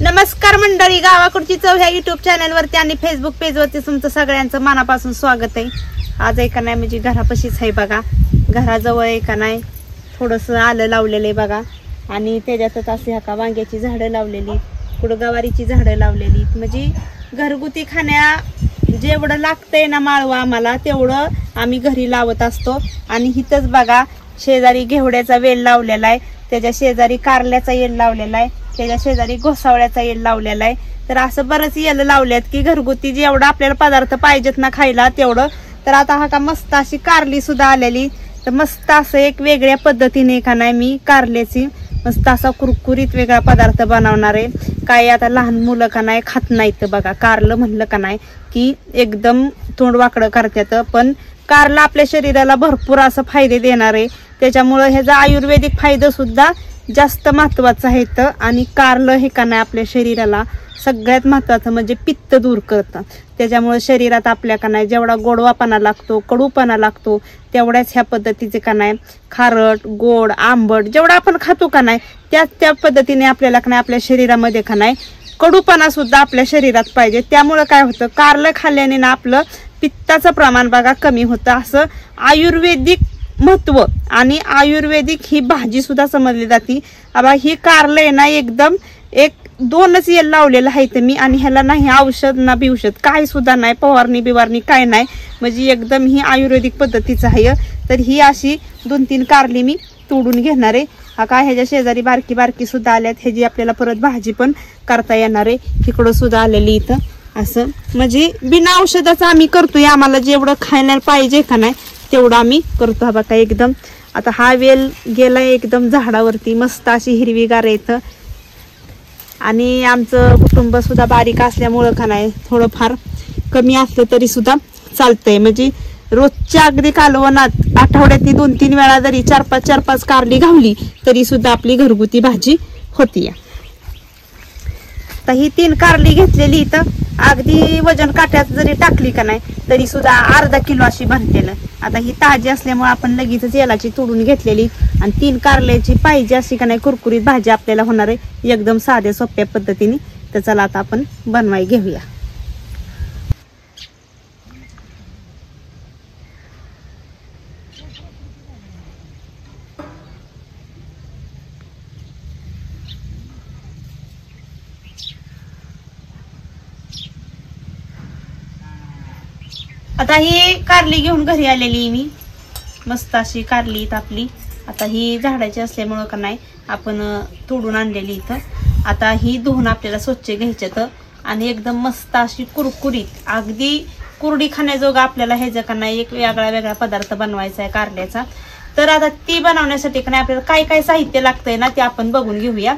नमस्कार मंडळी, गावाकडची चव ह्या युट्यूब चॅनल वरती आणि फेसबुक पेज वरती तुमचं सगळ्यांचं मनापासून स्वागत आहे। आज एका नाही म्हणजे घरापाशीच आहे बघा, घराजवळ एका नाही थोडंसं आलं लावलेलं आहे बघा, आणि त्याच्यातच असे ह्या वांग्याची झाडं लावलेली, कुठं गवारीची झाडं लावलेली, म्हणजे घरगुती खाण्या जेवढं लागतंय ना माळवा आम्हाला तेवढं आम्ही घरी लावत असतो। आणि हिथंच बघा शेजारी घेवड्याचा वेल लावलेला आहे, त्याच्या शेजारी कारल्याचा वेल लावलेला आहे, त्याच्या शेजारी घोसावळ्याचा येल लावलेला आहे। तर असं बरंच येल लावल्यात की घरगुती जेवढं आपल्याला पदार्थ पाहिजेत ना खायला तेवढं। तर आता हा का मस्त अशी कारली सुद्धा आलेली, तर मस्त असं एक वेगळ्या पद्धतीने का नाही मी कारल्याची मस्त असा कुरकुरीत वेगळा पदार्थ बनवणार आहे। काय आता लहान मुलं का नाही खात नाहीत बघा, कारलं म्हणलं का नाही की एकदम तोंड वाकडं करतात, पण कारलं आपल्या शरीराला भरपूर असं फायदे देणार आहे, त्याच्यामुळे ह्याचा आयुर्वेदिक फायदा सुद्धा जास्त महत्वाचं आहे। आणि कारलं हे का नाही आपल्या शरीराला सगळ्यात महत्वाचं म्हणजे पित्त दूर करतं, त्याच्यामुळे शरीरात आपल्या का नाही जेवढा गोडवापणा लागतो कडूपणा लागतो तेवढ्याच ह्या पद्धतीचे का नाही खारट गोड आंबट जेवढा आपण खातो का नाही त्या पद्धतीने आपल्याला का नाही आपल्या शरीरामध्ये का नाही कडूपणा सुद्धा आपल्या शरीरात पाहिजे। त्यामुळे काय होतं, कारलं खाल्ल्याने ना आपलं पित्ताचं प्रमाण बघा कमी होतं, असं आयुर्वेदिक महत्व आणि आयुर्वेदिक ही भाजी सुद्धा समजली जाते। आता ही कारलं आहे ना एकदम एक दोनच येल लावलेलं आहे तर मी, आणि ह्याला नाही औषध ना बिवषध काही सुद्धा नाही, फवारणी बिवारणी काय नाही, म्हणजे एकदम ही आयुर्वेदिक पद्धतीचं आहे। तर ही अशी 2-3 कारली मी तोडून घेणार आहे। हा काय ह्याच्या शेजारी बारकी बारकी सुद्धा आल्यात, ह्याची आपल्याला परत भाजी पण करता येणार आहे। इकडं सुद्धा आलेली इथं असं म्हणजे बिना औषधाचं आम्ही करतोय, आम्हाला जेवढं खायला पाहिजे का नाही तेवढं आम्ही करतो। हा बघा एकदम आता हा वेल गेलाय एकदम झाडावरती, मस्त अशी हिरवीगार येतं, आणि आमचं कुटुंब सुद्धा बारीक असल्यामुळं का नाही थोडंफार कमी असलं तरी सुद्धा चालतंय, म्हणजे रोजच्या अगदी कालवनात आठवड्यातली 2-3 वेळा जरी 4-5 कारली घावली तरी सुद्धा आपली घरगुती भाजी होती। आता ही 3 कारली घेतलेली इथं अगदी वजन काट्यात जरी टाकली का नाही तरी सुद्धा अर्धा किलो अशी बनते ना। आता ही ताजी असल्यामुळे आपण लगेचच येलाची तोडून घेतलेली, आणि 3 कारल्याची पाहिजे अशी का नाही कुरकुरीत भाजी आपल्याला होणार आहे एकदम साध्या सोप्या पद्धतीने। तर चला आता आपण बनवाय घेऊया। आता ही कारली घेऊन घरी आलेली मी, मस्त अशी कारली आपली आता ही झाडाची असल्यामुळं का नाही आपण तोडून आणलेली इथं। आता ही धुवून आपल्याला स्वच्छ घ्यायच्यात आणि एकदम मस्त अशी कुरकुरीत अगदी कुरडी खाण्याजोगा आपल्याला ह्याचा का नाही एक वेगळा पदार्थ बनवायचा आहे कारल्याचा। तर आता ती बनवण्यासाठी का नाही आपल्याला काय काय साहित्य लागतंय ना ते आपण बघून घेऊया।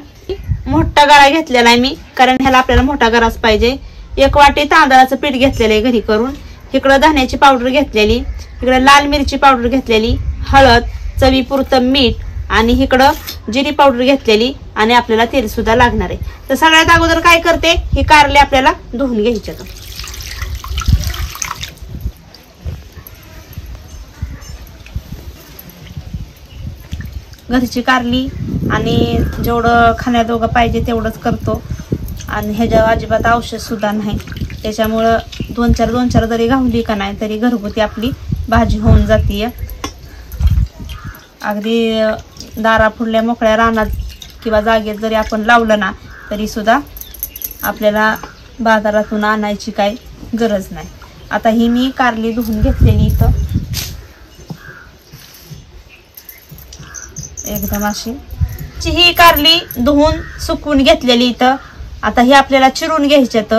मोठा गरा घेतलेला आहे मी, कारण ह्याला आपल्याला मोठा गराच पाहिजे। 1 वाटी तांदळाचं पीठ घेतलेलं आहे घरी करून, इकडं धण्याची पावडर घेतलेली, इकडं लाल मिरची पावडर घेतलेली, हळद, चवीपुरतं मीठ, आणि इकडं जिरी पावडर घेतलेली, आणि आपल्याला तेल सुद्धा लागणार आहे। तर सगळ्यात अगोदर काय करते, ही कारले आपल्याला धुवून घ्यायचे। घरची कारली आणि जेवढं खाण्याजोगं पाहिजे तेवढंच करतो, आणि ह्याच्यावर अजिबात औषध सुद्धा नाही, त्याच्यामुळं 2-4 जरी घावली का नाही तरी घरगुती आपली भाजी होऊन जाते। अगदी दारा फुडल्या मोकळ्या रानात किंवा जागेत जरी आपण लावलं ना तरी सुद्धा आपल्याला बाजारातून आणायची काही गरज नाही। आता ही मी कारली धुवून घेतलेली इथं एकदम अशी ही कारली धुवून सुकवून घेतलेली इथं। आता ही आपल्याला चिरून घ्यायच्यात,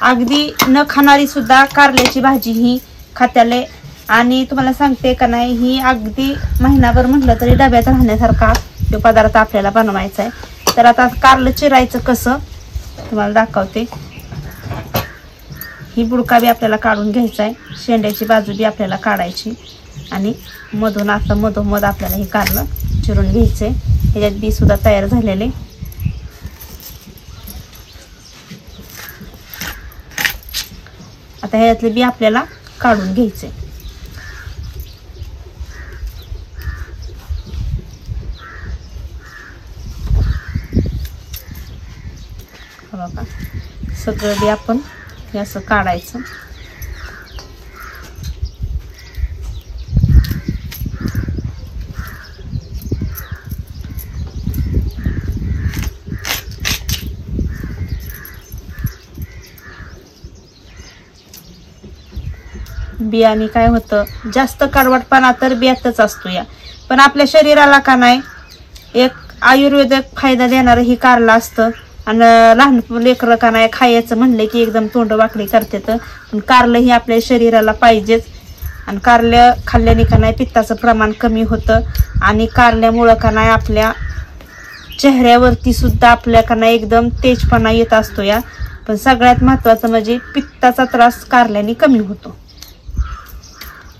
अगदी न खाणारी सुद्धा कारल्याची भाजी ही खात्याले, आणि तुम्हाला सांगते का नाही ही अगदी महिनाभर म्हटलं तरी डब्यात राहण्यासारखा तो पदार्थ आपल्याला बनवायचा आहे। तर आता कारलं चिरायचं कसं तुम्हाला दाखवते। ही बुडका बी आपल्याला काढून घ्यायचा आहे, शेंड्याची बाजू बी आपल्याला काढायची, आणि मधून असं मधोमध आपल्याला हे कारलं चिरून घ्यायचंय। ह्याच्यात बी सुद्धा तयार झालेले, आता ह्यातले बी आपल्याला काढून घ्यायचे। हा बघा सगळं बी आपण हे असं काढायचं. बियाणे काय होतं जास्त कडवटपणा तर बियातच असतो या, पण आपल्या शरीराला का नाही एक आयुर्वेदिक फायदा देणारं ही कारलं असतं. आणि लहान लेकरं का नाही खायचं म्हणले की एकदम तोंड वाकडी करतात, पण कारलं ही आपल्या शरीराला पाहिजेच. आणि कारलं खाल्ल्याने का नाही पित्ताचं प्रमाण कमी होतं आणि कारल्यामुळं का नाही आपल्या चेहऱ्यावरती सुद्धा आपल्या का नाही एकदम तेजपणा येत असतो या. पण सगळ्यात महत्वाचं म्हणजे पित्ताचा त्रास कारल्याने कमी होतो.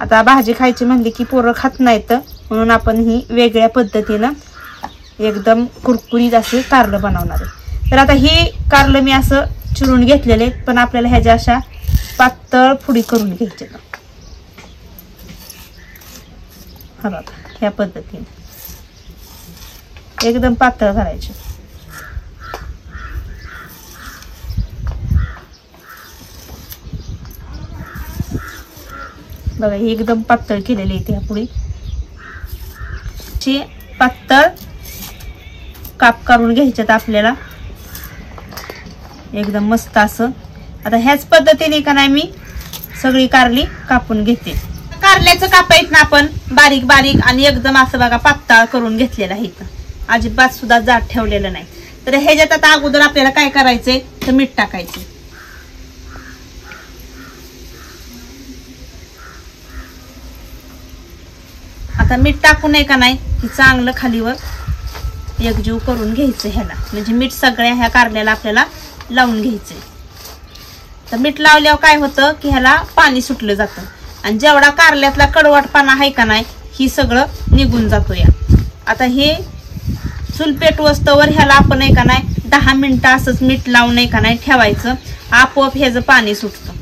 आता भाजी खायची म्हणली की पोरं खात नाहीत, म्हणून आपण ही वेगळ्या पद्धतीनं एकदम कुरकुरीत असे कारलं बनवणार आहे. तर आता ही कारलं मी असं चिरून घेतलेले, पण आपल्याला ह्याच्या अशा पातळ फुडी करून घ्यायचे. हा बघा ह्या पद्धतीने एकदम पातळ करायचे. बघा ही एकदम पातळ केलेली आहे ह्या पुडी. पातळ काप करून घ्यायच्यात आपल्याला एकदम मस्त असं. आता ह्याच पद्धतीने का नाही मी सगळी कारली कापून घेते. कारल्याचं काप आहेत ना आपण बारीक बारीक आणि एकदम असं बघा पातळ करून घेतलेलं आहे, अजिबात सुद्धा जाड ठेवलेलं नाही. तर ह्याच्यात आता अगोदर आपल्याला काय करायचंय तर मीठ टाकायचं. आता मीठ टाकू नये का नाही की चांगलं खालीवर एकजीव करून घ्यायचं ह्याला, म्हणजे मीठ सगळ्या ह्या कारल्याला आपल्याला लावून घ्यायचंय. तर मीठ लावल्यावर काय होतं की ह्याला पाणी सुटलं जातं आणि जेवढा कारल्यातला कडवटपणा आहे का नाही ही सगळं निघून जातो या. आता हे चूल पेटवस्तवर ह्याला आपण आहे का नाही 10 मिनिटं असंच मीठ लावून आहे का नाही ठेवायचं, आपोआप ह्याचं पाणी सुटतं.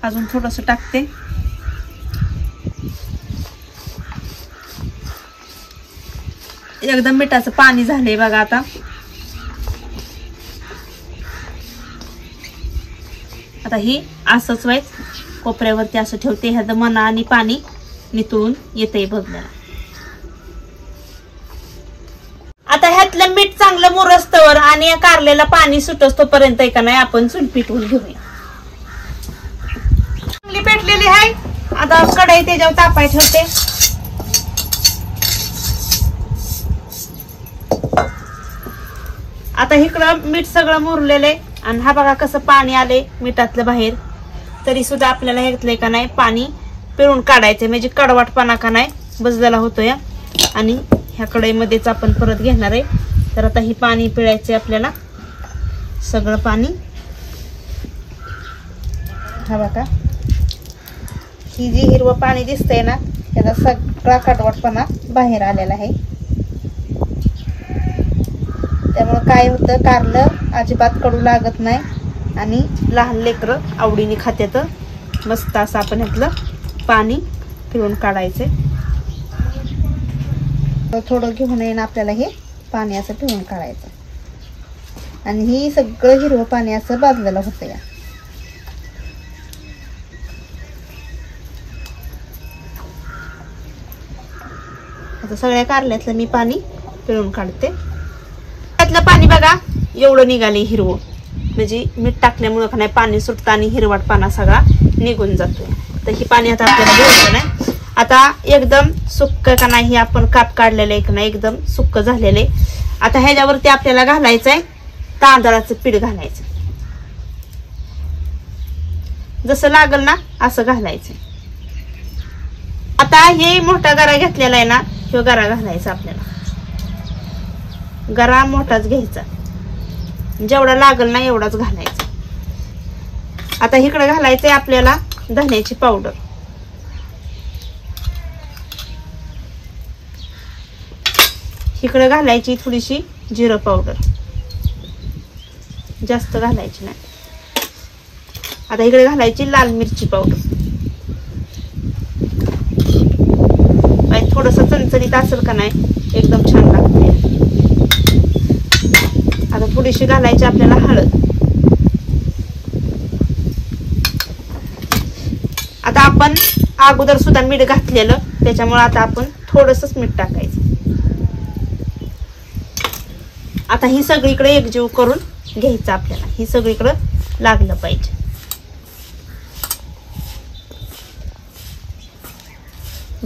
अजून थोडंसं टाकते. एकदम मिठाचं पाणी झालंय बघा. आता ही असंच व्हायचं कोपऱ्यावरती असं ठेवते. ह्याचं मना आणि पाणी नितळून येते बघण्याला. आता ह्यातलं मीठ चांगलं मुरस्तवर आणि या कारल्याला पाणी सुटस तोपर्यंत का नाही आपण चूल पेटवून घेऊया. चांगली पेटलेली आहे. आता कढई त्याच्यावर तापाय ठेवते. आता इकडं मीठ सगळं मुरलेलं आहे आणि हा बघा कसं पाणी आले मिठातलं बाहेर. तरी सुद्धा आपल्याला ह्यातलंय का नाही पाणी पिळून काढायचं, म्हणजे कडवटपणा का नाही बसलेला होतो या. आणि ह्या कढईमध्येच आपण परत घेणार आहे. तर आता ही पाणी पिळायचे आपल्याला सगळं पाणी. हा बघा ही जी हिरवं पाणी दिसतंय ना त्याचा सगळा कडवटपणा बाहेर आलेला आहे. त्यामुळे काय होतं कारलं अजिबात कडू लागत नाही आणि लहान लेकरं आवडीने खात्यात. मस्त असं आपण ह्यातलं पाणी पिळून काढायचं. थोडं घेऊन येईन आपल्याला हे पाणी असं पिळून काढायचं आणि ही सगळं हिरवं पाणी असं बाजलेलं होतं या. आता सगळ्या कारल्यातलं मी पाणी पिळून काढते. त्यातलं पाणी बघा एवढं निघाले हिरवं, म्हणजे मीठ टाकल्यामुळं का नाही पाणी सुटतं आणि हिरवटपणा सगळा निघून जातोय. तर ही पाणी आता आपल्याला घ्यायचं नाही. आता एकदम सुक्क का नाही आपण काप काढलेलं आहे का नाही एकदम सुक्क झालेले. आता ह्याच्यावरती आपल्याला घालायचंय तांदळाचं पीठ घालायचं. जसं लागल ना असं घालायचं. आता हे मोठा गरा घेतलेला आहे ना ह्यो गरा घालायचा आपल्याला. गरा मोठाच घ्यायचा, जेवढा लागल ना एवढाच घालायचा. आता इकडे घालायचंय आपल्याला धन्याची पावडर. इकडे घालायची थोडीशी जिरं पावडर, जास्त घालायची नाही. आता इकडे घालायची लाल मिरची पावडर. थोडस चणचणीत असेल का नाही एकदम छान लागते. आता थोडीशी घालायची आपल्याला हळद. आता आपण अगोदर सुद्धा मीठ घातलेलं, त्याच्यामुळे आता आपण थोडंसंच मीठ टाकायचं. आता ही सगळीकडे एकजीव करून घ्यायचं आपल्याला. ही सगळीकडे लागलं पाहिजे.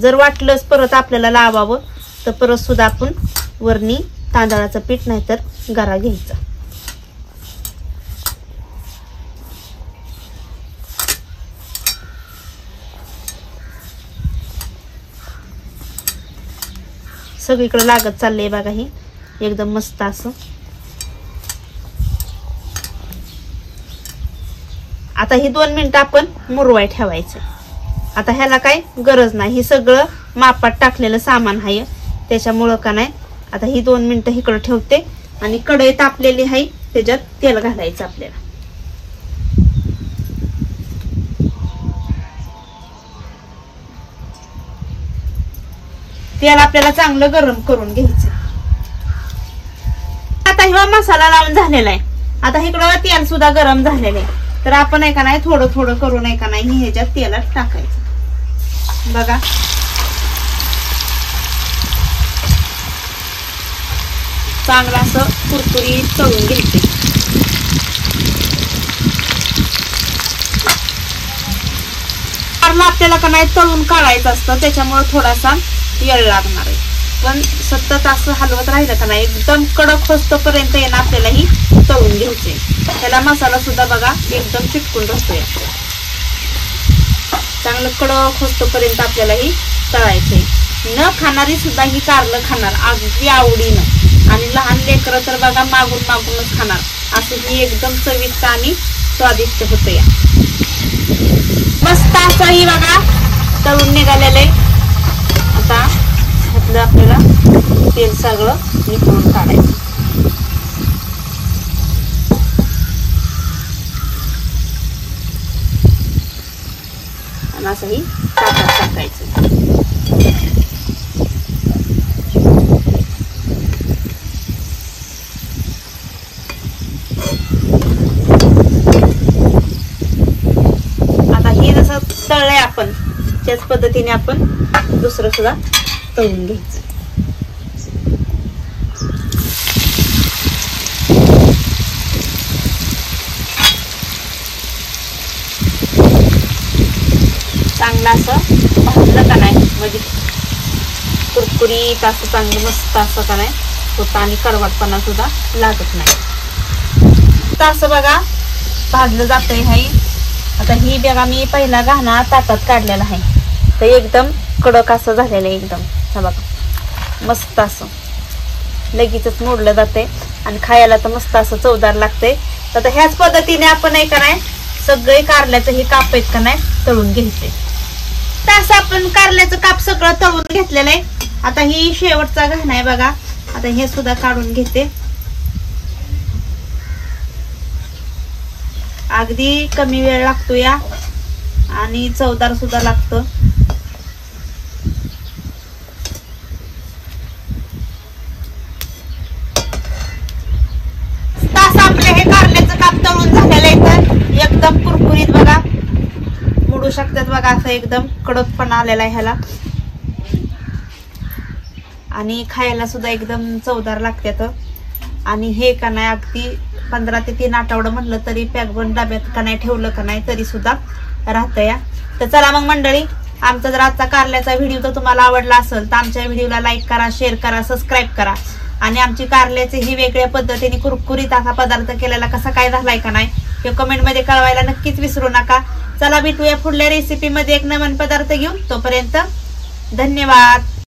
जर वाटलंच परत आपल्याला लावावं तर परत सुद्धा आपण वरणी तांदळाचं पीठ नाहीतर गरा घ्यायचा. सगळीकडे लागत चाललंय बघा. ही एकदम मस्त असं. आता ही 2 मिनिटं आपण मुरवाय ठेवायचं. आता ह्याला काय गरज नाही, हे सगळं मापात टाकलेलं सामान आहे त्याच्यामुळं का नाही. आता ही 2 मिनिटं इकडे ठेवते आणि कढई तापलेली आहे त्याच्यात तेल घालायचं आपल्याला. तेल आपल्याला चांगलं गरम करून घ्यायचं. आता हा मसाला लावून झालेला आहे. आता इकडं तेल सुद्धा गरम झालेलं आहे. तर आपण आहे का नाही थोडं थोडं करून आहे का नाही ह्याच्यात तेलात टाकायचं. बघा चांगलं असं कुरकुरीत तळून घ्यायचे. आपल्याला का नाही तळून काढायचं असतं, त्याच्यामुळे थोडासा वेळ लागणार आहे. पण सतत असं हलवत राहिलं का नाही एकदम कडक होस्तपर्यंत येणं आपल्याला ही तळून घ्यायचे. त्याला मसाला सुद्धा बघा एकदम चिटकून राहतोय. चांगलं कडक होस्तपर्यंत आपल्याला ही तळायचे. न खाणारी सुद्धा ही कारलं खाणार अगदी आवडीनं. आणि लहान लेकरं तर बघा मागून मागूनच खाणार. असं ही एकदम चविष्ट आणि स्वादिष्ट होतं. या मस्त असं ही बघा तळून निघालेलं आहे. आता ह्यातलं आपल्याला तेल सगळं निघून काढायचं. आणि असंही ताटात टाकायचं. आता हे जसं तळलंय आपण त्याच पद्धतीने आपण दुसरं सुद्धा तळून घ्यायचं. चांगलं असं भाजलं का नाही म्हणजे कुरकुरीत असं चांगलं मस्त असं का नाही होतं आणि कडवटपणा सुद्धा लागत नाही. तर असं बघा भाजलं जातंय. हे आता ही बघा मी पहिला घाणा ताटात काढलेला आहे तर एकदम कडक असं झालेलं आहे एकदम. हा बघा मस्त असं लगेचच मोडलं जाते आणि खायला तर मस्त असं चवदार लागते. तर ह्याच पद्धतीने आपण नाही का नाही सगळे कारल्याचं हे काप आहेत का नाही तळून घ्यायचे. तर असं आपण कारल्याचं काप सगळं तळून घेतलेलं आहे. आता ही शेवटचा घाणा आहे बघा. आता हे सुद्धा काढून घेते. अगदी कमी वेळ लागतो या आणि चवदार सुद्धा लागतं. आपलं हे कारल्याचं काप तळून झालेलं आहे तर एकदम कुरकुरीत बघा मोडू शकतात बघा. असं एकदम कडकपणा आलेला आहे ह्याला आणि खायला सुद्धा एकदम चवदार लागतात. आणि हे का नाही अगदी 15 ते 3 आठवडं म्हटलं तरी पॅक बन डब्यात का नाही ठेवलं का नाही तरी सुद्धा राहतं या. तर चला मग मंडळी आमचा जर आजचा कारल्याचा व्हिडिओ तर तुम्हाला आवडला असेल तर आमच्या व्हिडिओला लाईक करा, शेअर करा, सबस्क्राईब करा. आणि आमची कारल्याचे ही वेगळ्या पद्धतीने कुरकुरीत असा पदार्थ केलेला कसा काय झालाय का नाही हे कमेंट मध्ये कळवायला नक्कीच विसरू नका. चला भेटूया पुढल्या रेसिपी मध्ये एक नवीन पदार्थ घेऊन. तोपर्यंत धन्यवाद.